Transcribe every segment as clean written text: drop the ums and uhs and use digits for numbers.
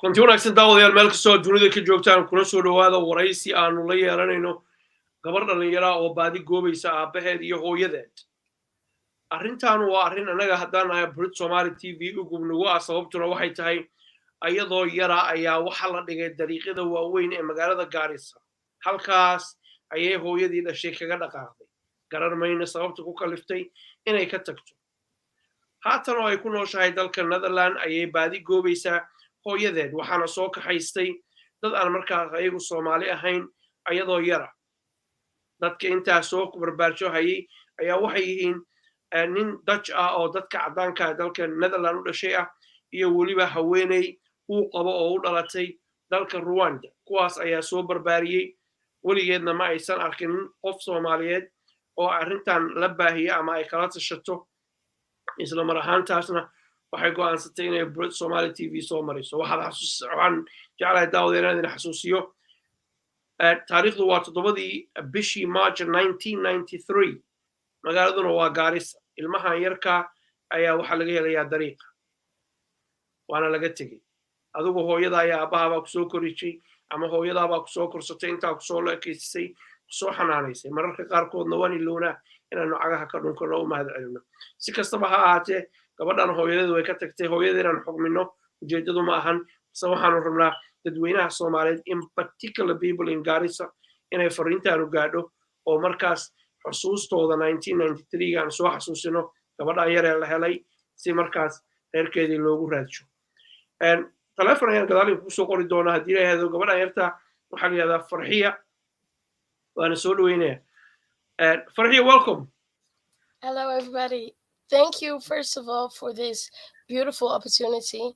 runtii wanaagsan daawadayaal meel kastoo dunida ka joogtaan kuna soo dhowaada waraysi aanu la yeelanayno gabar dhallinyara oo baadi goobaysa aabbaheed iyo hooyadeed arrintan waa arrin annaga haddaan nahay Brit Somali TV u gubnugu ah sababtuna waxay tahay ayadoo yara ayaa waxa la dhigay dariiqyada waaweyn ee magaalada Gaarisa halkaas ayay hooyadii dhashay kaga dhaqaaqday garar mayna sababta ku kaliftay inay ka tagto haatan oo ay ku nooshahay dalka Netherland ayay baadi goobaysaa hooyadeed waxaana soo kaxaystay dad aan markaas ayagu Soomaali ahayn ayadoo yara dadka intaa soo barbaarsho hayay ayaa waxay yihiin nin Dutch ah oo dadka cadaanka ah dalka Netherland u dhashay ah iyo waliba haweeney uu qabo oo u dhalatay dalka Rwanda kuwaas ayaa soo barbaariyay weligeedna ma aysan arkin qof Soomaaliyeed oo arrintan la baahiyo ama ay kala tashato isla mar ahaantaasna waxay go'aansatay inay Brit Somali TV soo mariso waxaan jeclahay daawadeena inaan xasuusiyo taariikhdu waa 7 bishii March 1993 magaaladuna waa Gaarisa ilmahan yarka ayaa waxa laga helayaa dariiqa waana laga tegay adigu hooyada ayaa aabbaha ku soo korisay ama hooyada baa ku soo korsatay intaa ku soo leekeysay ku soo xanaanaysay mararka qaarkoodna waan iloona inaanu cagaha ka dhunkano u mahad celino si kastaba ha ahaatee gabadhan hooyadeedu way ka tagtay hooyadeedaan xugmino ujeedadu ma ahan se waxaanu rabnaa dadweynaha Soomaaliyeed in particular people in Garissa inay fariintaanu gaadho oo markaas xusuustooda 1993 aan soo xasuusino gabadhan yar ee la helay si markaas reerkeedii loogu raadsho telefoon ayaan gadaal ku soo qori doonaa haddii ay hado gabadhan yarta waxaa la yidhahdaa Farxiya waana soo dhaweynaya Farxiya welcome. Hello everybody. Thank you first of all for this beautiful opportunity.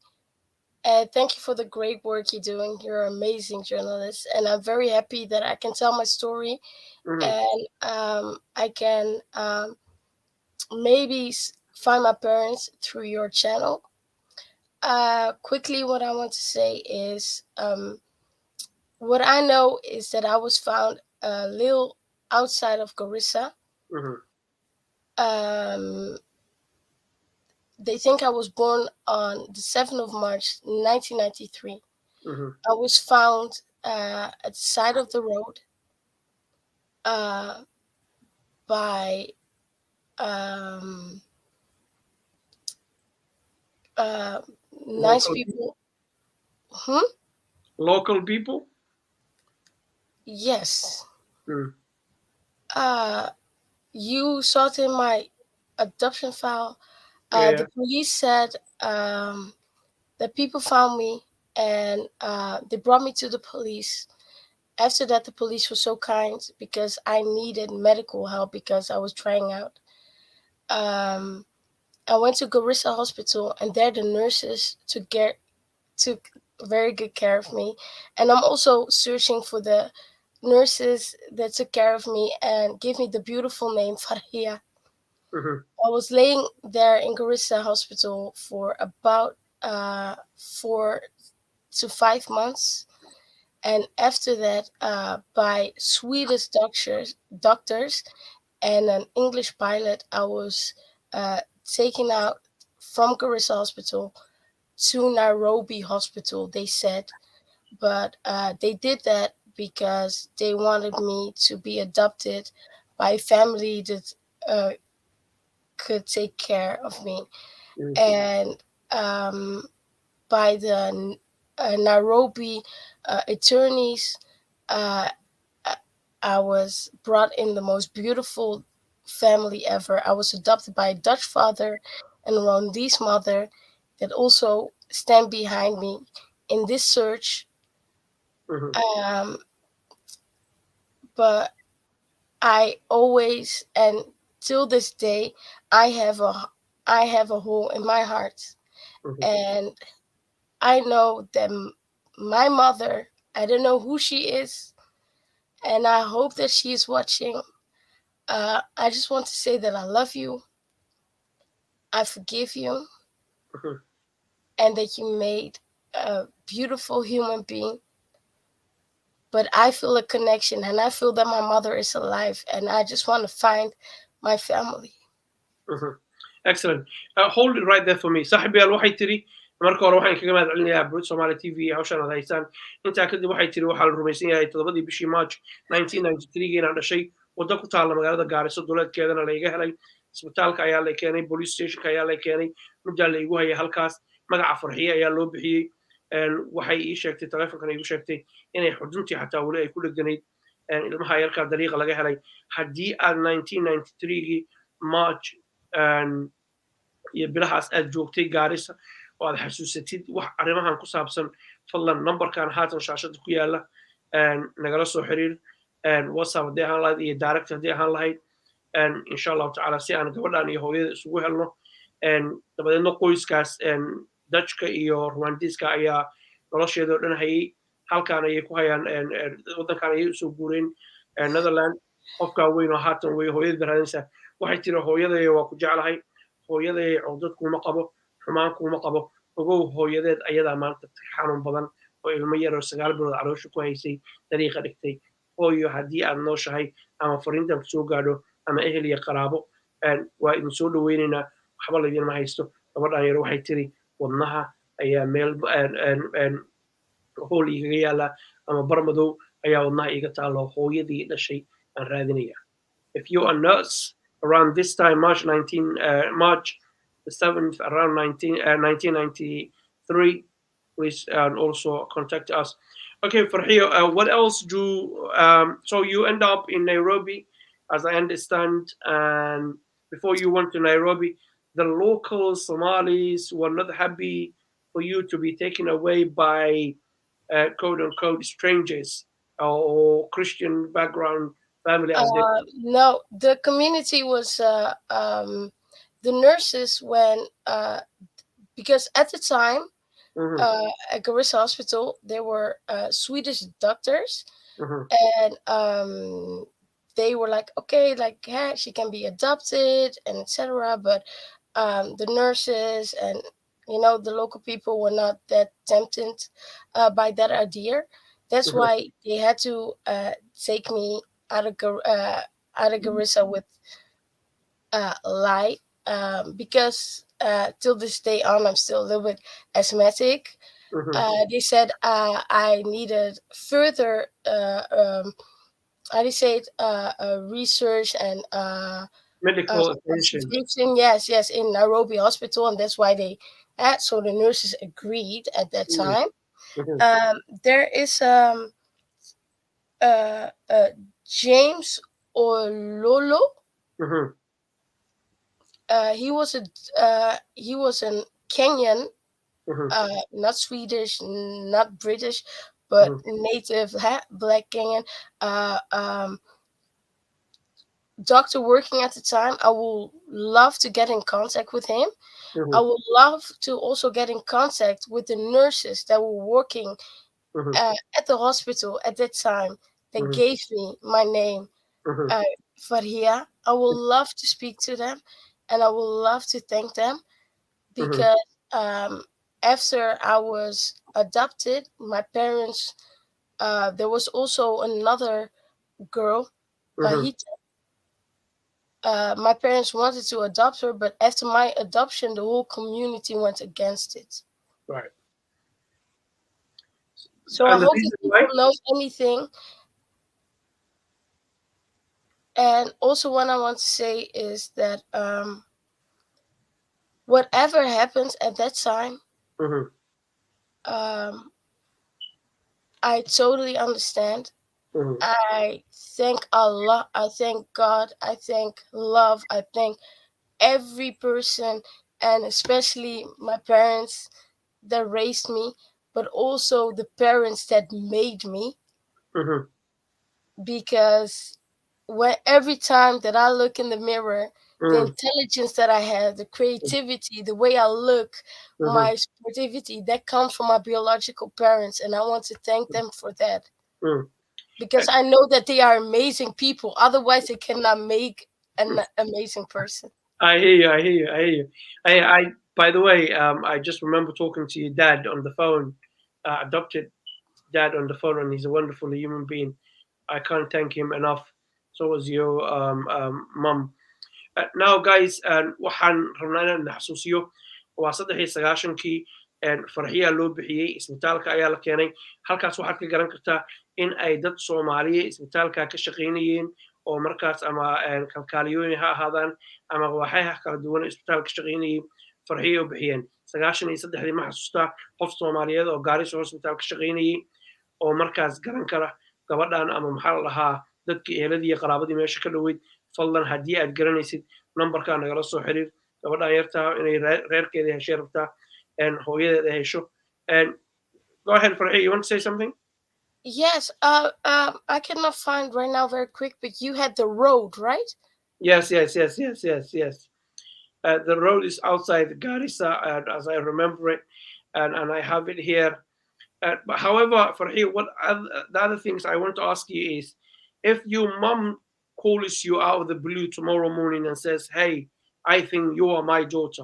Thank you for the great work you're doing. You're an amazing journalist, and I'm very happy that I can tell my story, and I can maybe find my parents through your channel. Quickly, what I want to say is, what I know is that I was found a little outside of Garissa. They think I was born on the 7th of March, 1993. I was found at the side of the road by nice people. Local people? Yes. You sorted my adoption file. The police said that people found me and they brought me to the police. After that, the police was so kind because I needed medical help because I was trying out. I went to Garissa Hospital, and there the nurses took very good care of me. And I'm also searching for the nurses that took care of me and gave me the beautiful name FARXIYA. I was laying there in Garissa Hospital for about 4 to 5 months. And after that, by Swedish doctors and an English pilot, I was taken out from Garissa Hospital to Nairobi Hospital, they said. But they did that because they wanted me to be adopted by a family that could take care of me. And by the Nairobi attorneys, I was brought in the most beautiful family ever. I was adopted by a Dutch father and a Rwandese mother that also stand behind me in this search. But I always, and till this day, I have a hole in my heart. And I know that my mother, I don't know who she is, and I hope that she is watching. I just want to say that I love you, I forgive you, and that you made a beautiful human being. But I feel a connection, and I feel that my mother is alive, and I just want to find my family. Excellent. Hold it right there for me. صاحبي waxay tiri marka hore waxaan kaga mahad celinayaa Broad Somali TV hawshan aad haysaan intaa kadib waxay tiri waxaa la rumaysan yahay 7 bishii March 1993 inaan dhashay waddo ku taalla magaalada Gaariso duleedkeedana la iga helay isbitaalka ayaa la keenay police stationka ayaa la keenay muddaa la igu hayay halkaas magaca farxiye ayaa loo bixiyey waxay ii sheegtay telefonkana igu sheegtay inay xuduntii xataa weli ay ku dheganayd ilmaha yarkaa dariiqa laga helay haddii aad 1993gii March iyo bilahaas aad joogtay Gaarisa oo aad xasuusatid wax arrimahan ku saabsan fadlan numberkan haatan shaashada ku yaala nagala soo xiriir whatsapp haddii ahaan lahayd iyo direct haddii ahaan lahayd insha allahu tacaala si aan gabadhan iyo hooyada isugu helno dabadeedna qoyskaas dutchka iyo rwandiska ayaa nolosheeda oo dhan hayay halkaan ayay ku hayaan waddankan ayay usoo guureen netherland qofkaa weyn oo haatan wey hooyada baraadinsa waxay tiri hooyadaya waa ku jeclahay hooyadaya codad kuma qabo xumaan kuma qabo ogow hooyadeed ayadaa maanta xanuun badan oo ilmo yar oo 9 bilood caloosha ku haysay dariiqa dhigtay hooyo haddii aad nooshahay ama fariintan kusoo gaadho ama ehel iyo qaraabo waa idin soo dhaweynaynaa waxba laydinma haysto gabadhan yar waxay tiri wadnaha ayaa meel hool igaga yaala ama bar madow ayaa wadnaha iga taalo hooyadii dhashay aan raadinaya if you are nurse around this time March the 7th around 1993 please also contact us. Okay, Farhiya, what else so you end up in Nairobi, as I understand, and before you went to Nairobi, the local Somalis were not happy for you to be taken away by quote unquote strangers or Christian background family. No, the community was the nurses because at the time at Garissa Hospital there were Swedish doctors and they were like, okay, like yeah, she can be adopted and etc. But the nurses and the local people were not that tempted by that idea. That's why they had to take me out of Garissa with lie. Because till this day on, I'm still a little bit asthmatic. They said I needed further, research and medical attention. Yes, in Nairobi Hospital, and that's why they had. So the nurses agreed at that time. There is James Ololo. He was a Kenyan, not Swedish, not British, but native black Kenyan doctor working at the time. I would love to get in contact with him. I would love to also get in contact with the nurses that were working at the hospital at that time that gave me my name, Farhiya. I would love to speak to them. And I would love to thank them because after I was adopted, my parents, there was also another girl, Bahita. My parents wanted to adopt her, but after my adoption, the whole community went against it. Right. So I hope that people know anything. And also what I want to say is that whatever happens at that time, I totally understand. I thank Allah, I thank God, I thank love, I thank every person, and especially my parents that raised me, but also the parents that made me. Because every time that I look in the mirror, the intelligence that I have, the creativity, the way I look, my sportivity, that comes from my biological parents, and I want to thank them for that. Because I know that they are amazing people. Otherwise, they cannot make an amazing person. I hear you. I by the way, I just remember talking to your dad on the phone, adopted dad on the phone, and he's a wonderful human being. I can't thank him enough. So was your mum. Now, guys, waxaan rabnaa inaan xasuusiyo waa 93kii farxiyaa loo bixiyey isbitaalka ayaa la keenay halkaas waxaad ka garan kartaa in ay dad soomaaliya isbitaalka ka shaqaynayeen oo markaas ama kalkaaliyooyin ha ahaadaan ama waaxyaha kala duwan isbitaalka ka shaqaynayay farxiya u bixiyeen 93 ma xasuustaa qof soomaaliyeed oo Gaarisa hospital ka shaqaynayay oo markaas garan kara gabadhan ama maxaa la dhahaa dadkii eheladii iyo qaraabadii meesha ka dhoweyd fadlan haddii aad garanaysid numberkaa nagala soo xiriir gabadhan yartaa inay reerkeeda heshay rabtaa hooyadeeda hesho go ahead Farxiya, you want to say something? Yes, I cannot find right now very quick, but you had the road, right? Yes. The road is outside Garissa, as I remember it, and I have it here. But however, Farxiya, the other things I want to ask you is, if your mom calls you out of the blue tomorrow morning and says, "Hey, I think you are my daughter,"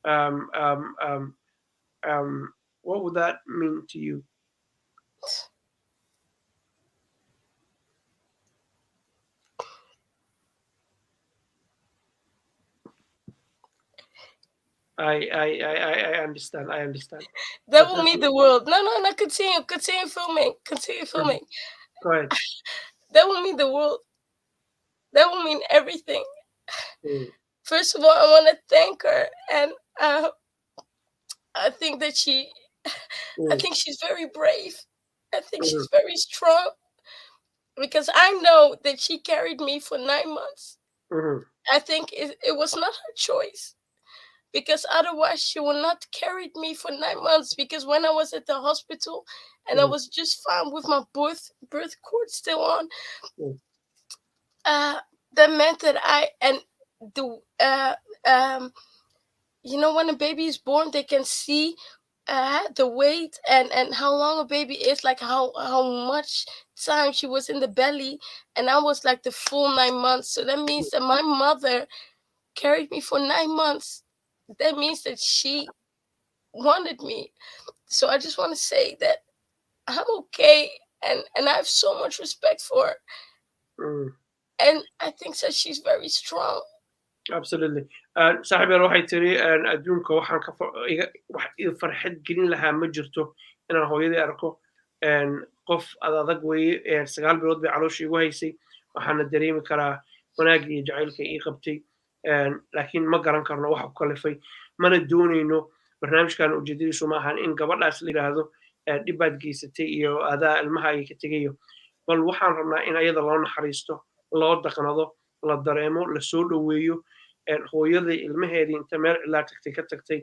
um, um, um, what would that mean to you? I understand. I understand. That But will mean the world. No. Continue filming. Continue filming. go ahead. That will mean the world. That will mean everything. Mm. First of all, I want to thank her, and I think that I think she's very brave. I think she's very strong, because I know that she carried me for 9 months. Mm-hmm. I think it was not her choice, because otherwise she would not carried me for 9 months. Because when I was at the hospital and I was just found with my birth cord still on, that meant that when a baby is born, they can see the weight and how long a baby is, like how much time she was in the belly, and I was like the full 9 months. So that means that my mother carried me for 9 months. That means that she wanted me. So I just want to say that I'm okay, and I have so much respect for her, and I think that she's very strong. Absolutely. Saaxiib yar waxay tiri adduunka waxaan wax farxad gelin lahaa ma jirto inaan hooyadii arko qof adag weeye 9 bilood bay calooshii igu haysay waxaana dareemi karaa wanaagii iyo jacaylka ii qabtay laakiin ma garan karno waxa ku kalifay mana doonayno barnaamijkan ujeedadiisu ma ahan in gabadhaas la yidhaahdo dhibaad geysatay iyo adaa ilmahaaga ka tegayo bal waxaan rabnaa in ayada loo naxariisto loo dhaqnado la dareemo la soo dhoweeyo hooyadii ilmaheedii inta meel cilaa tagtay ka tagtay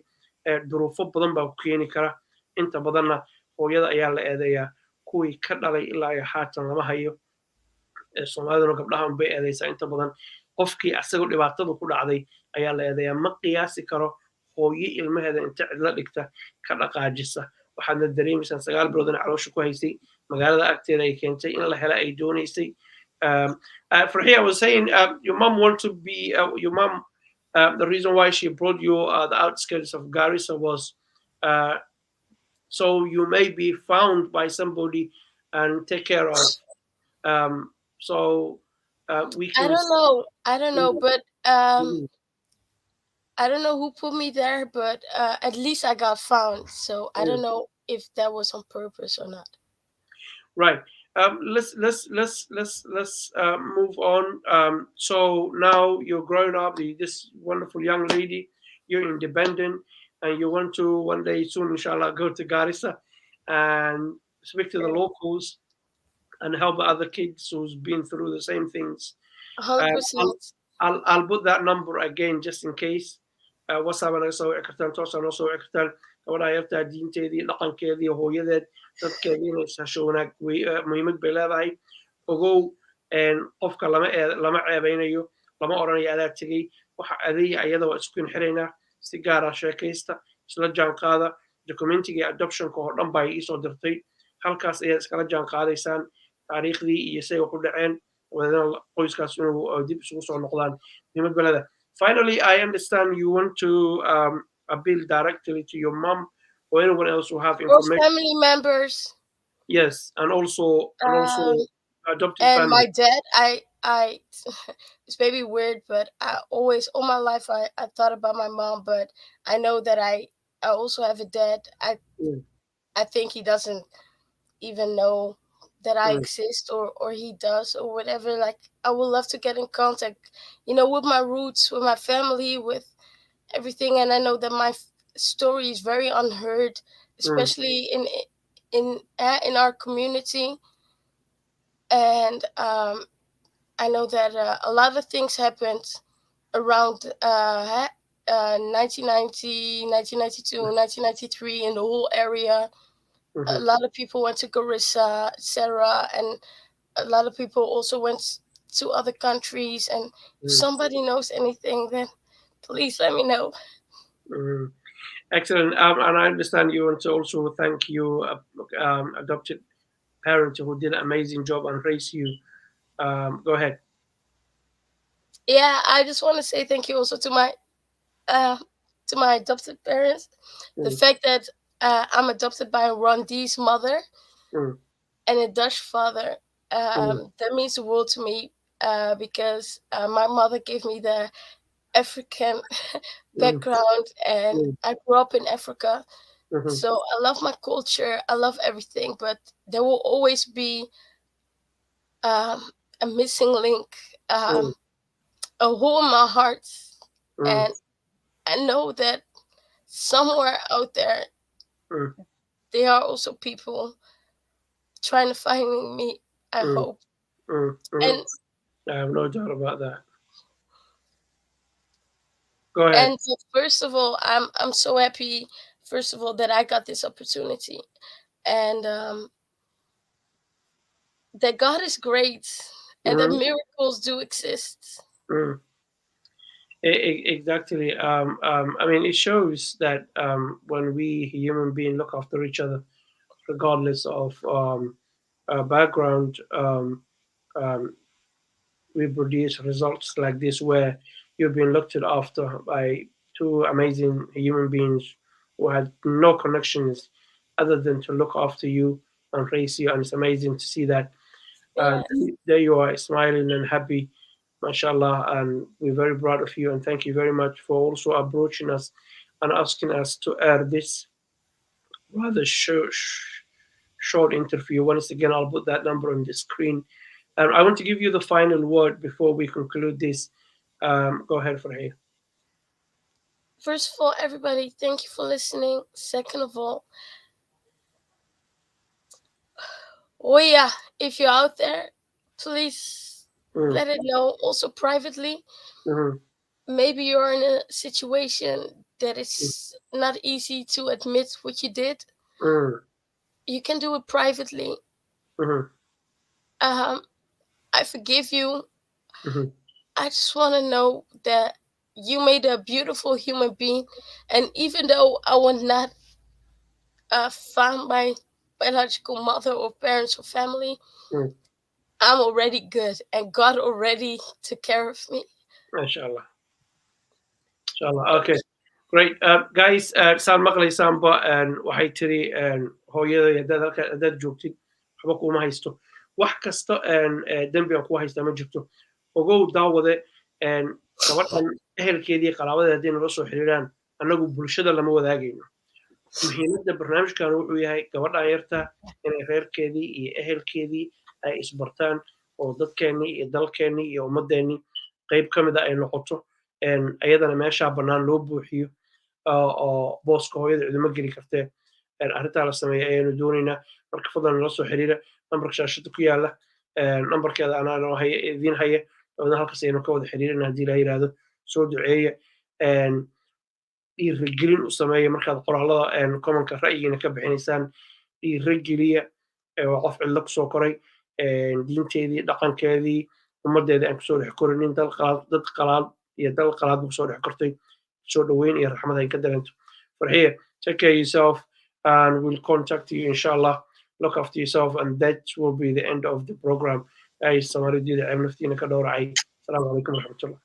duruufo badan baa ku keeni kara inta badanna hooyada ayaa la eedeeyaa kuwii ka dhalay ilaa iyo haatan lama hayo soomaaliduna gabdhahan bay eedeysaa inta badan qofkii asagoo dhibaatadu ku dhacday ayaa la eedeeyaa ma qiyaasi karo hooyo ilmaheeda inta cidla dhigta ka dhaqaajisa waxaadna dareemaysaan 9 bilood in caloosha ku haysay magaalada agteeda ay keentay in la hela ay doonaysay Farxiya, I was saying your mom want to be your mom. The reason why she brought you the outskirts of Garissa was so you may be found by somebody and take care of. So we can. I don't know, but I don't know who put me there, but at least I got found. So I don't know if that was on purpose or not. Right. Let's move on. So now you're growing up, this wonderful young lady. You're independent, and you want to one day soon, inshallah, go to Garissa and speak to the locals and help other kids who's been through the same things. 100%. I'll put that number again just in case. WhatsApp naga soo wici kartaan toosaa noo soo wici kartaan gabadhaa yartaa diinteedii dhaqankeedii hooyadeed dadkeedii inay sasho wanaag muhiimad bay leedahay ogow qofka lama ceebeynayo lama odhanayo adaa tegey waxa adeeya ayada waa isku inxiraynaa si gaara sheekaysta isla jaanqaada documentiga adoptionka oo dhan baa iisoo dirtay halkaas ayaad iskala jaanqaadaysaan taariikhdii iyo say wax u dhaceen wadana qoyskaas inuu dib isugu soo noqdaan muhiimad bay leedahay. Finally, I understand you want to appeal directly to your mom or anyone else who have information. Or family members. Yes, and also adopted and family. My dad. I it's maybe weird, but I always all my life I thought about my mom, but I know that I I also have a dad. I think he doesn't even know that I exist, or he does, or whatever. Like, I would love to get in contact, with my roots, with my family, with everything. And I know that my story is very unheard, especially in our community. And I know that a lot of things happened around 1990, 1992, 1993 in the whole area. A lot of people went to Goobaysa, etc. And a lot of people also went to other countries. And if somebody knows anything, then please let me know. Excellent. And I understand you want to also thank your adopted parent who did an amazing job and raised you. Go ahead. Yeah, I just want to say thank you also uh, to my adopted parents. The fact that I'm adopted by a Rwandese mother and a Dutch father, that means the world to me, because my mother gave me the African background, and I grew up in Africa. So I love my culture, I love everything, but there will always be a missing link, a hole in my heart. And I know that somewhere out there, there are also people trying to find me, I hope. And I have no doubt about that. Go ahead. and first of all, I'm so happy, first of all, that I got this opportunity, and that God is great, and that miracles do exist. Exactly. I mean, it shows that when we human beings look after each other, regardless of background, we produce results like this where you've been looked after by two amazing human beings who had no connections other than to look after you and raise you. And it's amazing to see that. And Yes. there you are, smiling and happy, mashallah. And we're very proud of you. And thank you very much for also approaching us and asking us to air this rather short interview. Once again, I'll put that number on the screen. I want to give you the final word before we conclude this. Go ahead, Farhia. First of all, everybody, thank you for listening. Second of all, oh yeah, if you're out there, please let it know. Also privately, maybe you're in a situation that it's not easy to admit what you did. You can do it privately. I forgive you. I just want to know that you made a beautiful human being, and even though I will not find my biological mother or parents or family, I'm already good, and God already took care of me. Mashallah. Inshallah. Okay. Great. Guys, saan maqlaysaanba waxay tiri hooyada haddaad joogtid waxba kuma haysto wax kasta dembigan ku haysta ma jirto ogow daawade gabadhan ehelkeedii qaraabada haddii nala soo xiriiraan annagu bulshada lama wadaagayno muhiimadda barnaamijkan wuxuu yahay gabadhan yarta inay reerkeedii iyo ehelkeedii ay isbartaan oo dadkeennii iyo dalkeennii iyo ummadeennii qayb ka mida ay noqoto ayadana meeshaa bannaan loo buuxiyo oo booska hooyada ciduma geli kartee arrintaa la sameeya ayaanu doonaynaa marka fadlan nala soo xiriira nambarka shaashada ku yaala nambarkeeda anaa idiin haya dabadna halkaas aynu ka wada xiriirina haddii la yidhaahdo soo duceeya dhiirigelin u sameeya markaad qoraalada commonka ra'yigiina ka bixinaysaan dhiirigeliya waa qof cidlo kusoo koray diinteedii dhaqankeedii ummadeeda aan kusoo dhex korinin dad qalaad iyo dal qalaad buu kusoo dhex kortay soo dhoweyn iyo raxmad ay ka dareento farxiya take care of yourself and we'll contact you inshallah look after yourself and that will be the end of the program ay soomaalidiida ceeb naftiina ka dhowracay asalaamu calaykum waraxmatullah